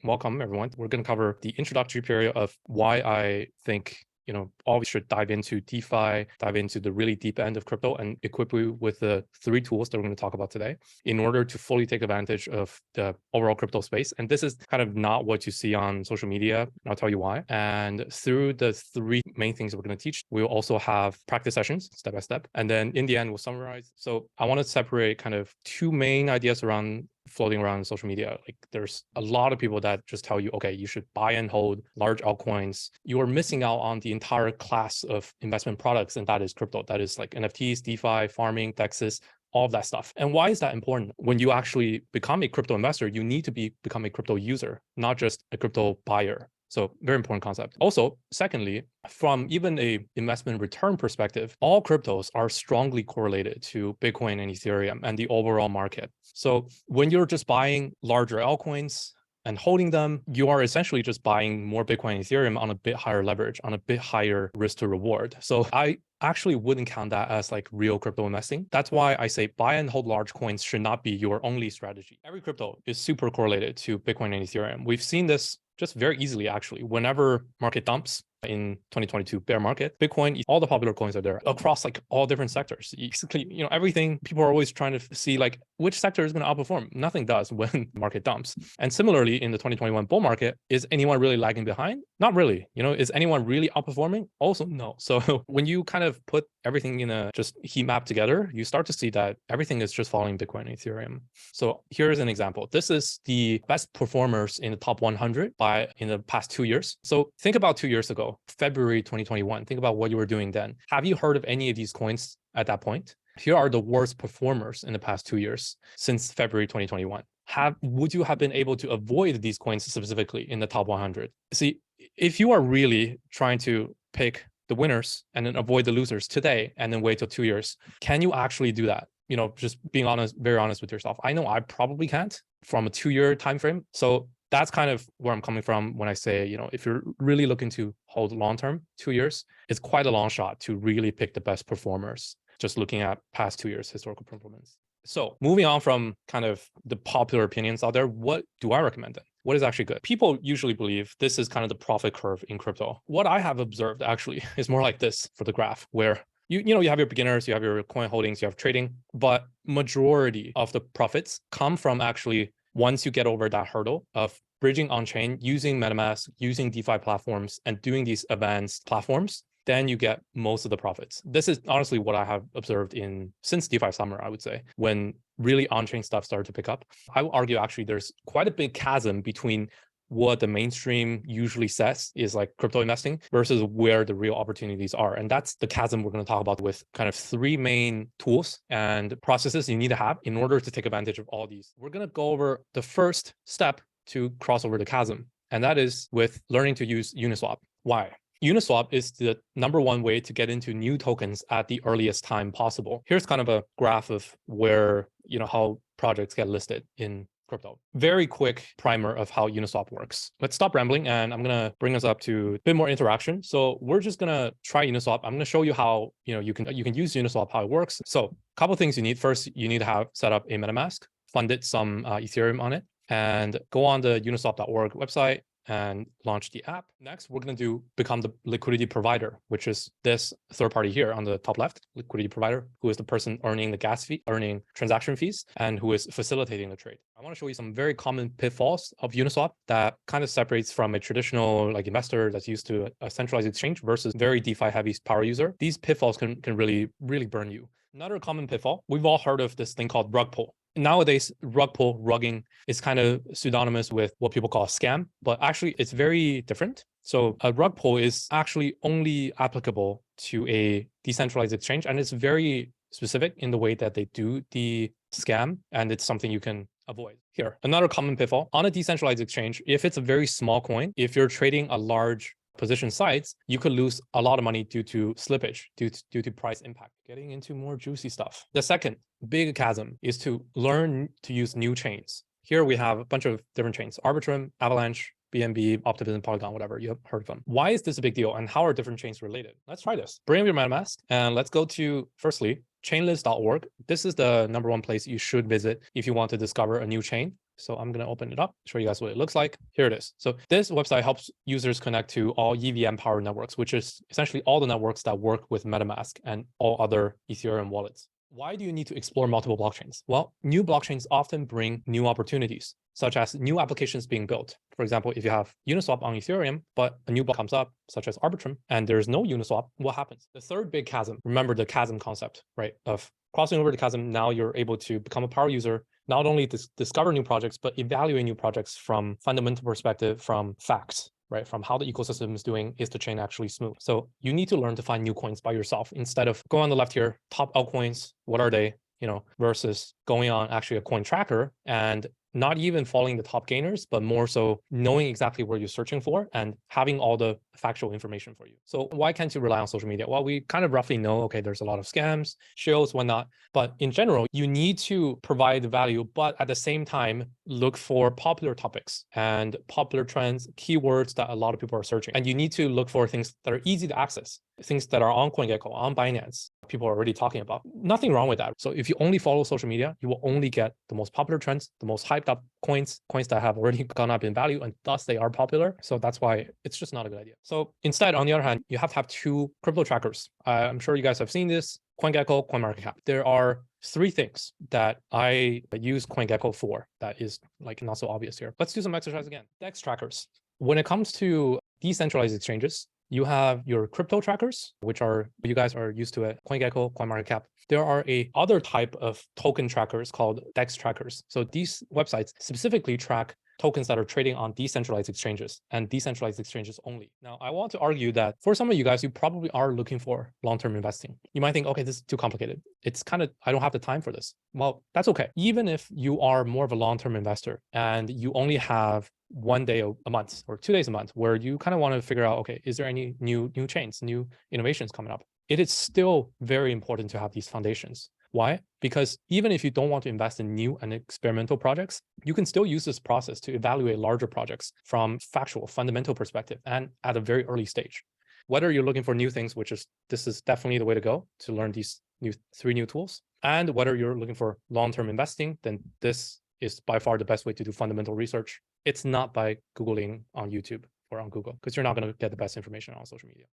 Welcome everyone. We're going to cover the introductory period of why I think all should dive into DeFi, dive into the really deep end of crypto, and equip you with the 3 tools that we're going to talk about today in order to fully take advantage of the overall crypto space. And this is kind of not what you see on social media, and I'll tell you why. And through the 3 main things we're going to teach, we'll also have practice sessions step by step. And then in the end, we'll summarize. So I want to separate kind of 2 main ideas floating around social media. Like there's a lot of people that just tell you, okay, you should buy and hold large altcoins. You are missing out on the entire class of investment products, and that is crypto. That is like NFTs, DeFi, farming, DEXs, all of that stuff. And why is that important? When you actually become a crypto investor, you need to become a crypto user, not just a crypto buyer. So very important concept. Also, secondly, from even a investment return perspective, all cryptos are strongly correlated to Bitcoin and Ethereum and the overall market. So when you're just buying larger altcoins and holding them, you are essentially just buying more Bitcoin and Ethereum on a bit higher leverage, on a bit higher risk to reward. So I actually wouldn't count that as like real crypto investing. That's why I say buy and hold large coins should not be your only strategy. Every crypto is super correlated to Bitcoin and Ethereum. We've seen this just very easily, actually. Whenever market dumps in 2022 bear market, Bitcoin, all the popular coins are there across like all different sectors. Basically, everything, people are always trying to see like which sector is going to outperform. Nothing does when market dumps. And similarly, in the 2021 bull market, is anyone really lagging behind? Not really. Is anyone really outperforming? Also, no. So when you kind of put everything in a just heat map together, you start to see that everything is just following Bitcoin and Ethereum. So here's an example. This is the best performers in the top 100 in the past 2 years. So think about 2 years ago, February 2021. Think about what you were doing then. Have you heard of any of these coins at that point? Here are the worst performers in the past 2 years since February 2021. Would you have been able to avoid these coins specifically in the top 100? See, if you are really trying to pick the winners and then avoid the losers today and then wait till 2 years, can you actually do that? Just being honest, very honest with yourself. I know I probably can't from a 2-year time frame. So that's kind of where I'm coming from when I say, if you're really looking to hold long-term, 2 years, it's quite a long shot to really pick the best performers, just looking at past 2 years historical performance. So moving on from kind of the popular opinions out there, what do I recommend then? What is actually good? People usually believe this is kind of the profit curve in crypto. What I have observed actually is more like this for the graph, where you have your beginners, you have your coin holdings, you have trading, but majority of the profits come from actually once you get over that hurdle of bridging on-chain, using MetaMask, using DeFi platforms, and doing these advanced platforms, then you get most of the profits. This is honestly what I have observed since DeFi summer, I would say, when really on-chain stuff started to pick up. I would argue actually there's quite a big chasm between what the mainstream usually says is like crypto investing versus where the real opportunities are. And that's the chasm we're going to talk about with kind of 3 main tools and processes you need to have in order to take advantage of all these. We're going to go over the first step to cross over the chasm, and that is with learning to use Uniswap. Why? Uniswap is the #1 way to get into new tokens at the earliest time possible. Here's kind of a graph of where, how projects get listed in crypto. Very quick primer of how Uniswap works. Let's stop rambling, and I'm going to bring us up to a bit more interaction. So we're just going to try Uniswap. I'm going to show you how you can use Uniswap, how it works. So a couple of things you need. First, you need to have set up a MetaMask, funded some Ethereum on it, and go on the uniswap.org website and launch the app. Next, we're going to become the liquidity provider, which is this third party here on the top left, liquidity provider, who is the person earning the gas fee, earning transaction fees, and who is facilitating the trade. I want to show you some very common pitfalls of Uniswap that kind of separates from a traditional like investor that's used to a centralized exchange versus very DeFi heavy power user. These pitfalls can really, really burn you. Another common pitfall, we've all heard of this thing called rug pull. Nowadays, rugging is kind of pseudonymous with what people call a scam, but actually it's very different. So a rug pull is actually only applicable to a decentralized exchange, and it's very specific in the way that they do the scam, and it's something you can avoid. Here, another common pitfall on a decentralized exchange, if it's a very small coin, if you're trading a large position size, you could lose a lot of money due to slippage, due to price impact. Getting into more juicy stuff. The second big chasm is to learn to use new chains. Here we have a bunch of different chains: Arbitrum, Avalanche, BNB, Optimism, Polygon, whatever, you have heard of them. Why is this a big deal, and how are different chains related? Let's try this. Bring up your MetaMask, and let's go to, firstly, chainlist.org. This is the #1 place you should visit if you want to discover a new chain. So I'm going to open it up, show you guys what it looks like. Here it is. So this website helps users connect to all EVM powered networks, which is essentially all the networks that work with MetaMask and all other Ethereum wallets. Why do you need to explore multiple blockchains? Well, new blockchains often bring new opportunities, such as new applications being built. For example, if you have Uniswap on Ethereum, but a new block comes up, such as Arbitrum, and there's no Uniswap, what happens? The third big chasm, remember the chasm concept, right? Of crossing over the chasm, now you're able to become a power user, not only discover new projects, but evaluate new projects from fundamental perspective, from facts, right? From how the ecosystem is doing, is the chain actually smooth? So you need to learn to find new coins by yourself instead of going on the left here, top altcoins, what are they, versus going on actually a coin tracker and not even following the top gainers, but more so knowing exactly where you're searching for and having all the factual information for you. So why can't you rely on social media? Well, we kind of roughly know, okay, there's a lot of scams, shills, whatnot. But in general, you need to provide value, but at the same time, look for popular topics and popular trends, keywords that a lot of people are searching. And you need to look for things that are easy to access, things that are on CoinGecko, on Binance, people are already talking about. Nothing wrong with that. So if you only follow social media, you will only get the most popular trends, the most hyped up coins that have already gone up in value, and thus they are popular. So that's why it's just not a good idea. So instead, on the other hand, you have to have two crypto trackers. I'm sure you guys have seen this: CoinGecko, CoinMarketCap. There are three things that I use CoinGecko for that is like not so obvious here. Let's do some exercise again. DEX trackers. When it comes to decentralized exchanges, you have your crypto trackers, which are you guys are used to at CoinGecko, CoinMarketCap. There are a other type of token trackers called DEX trackers. So these websites specifically track tokens that are trading on decentralized exchanges and decentralized exchanges only. Now, I want to argue that for some of you guys, you probably are looking for long-term investing. You might think, okay, this is too complicated. It's kind of, I don't have the time for this. Well, that's okay. Even if you are more of a long-term investor and you only have 1 day a month or 2 days a month where you kind of want to figure out, okay, is there any new chains, new innovations coming up? It is still very important to have these foundations. Why? Because even if you don't want to invest in new and experimental projects, you can still use this process to evaluate larger projects from factual, fundamental perspective and at a very early stage. Whether you're looking for new things, this is definitely the way to go to learn these three new tools. And whether you're looking for long-term investing, then this is by far the best way to do fundamental research. It's not by Googling on YouTube or on Google, because you're not going to get the best information on social media.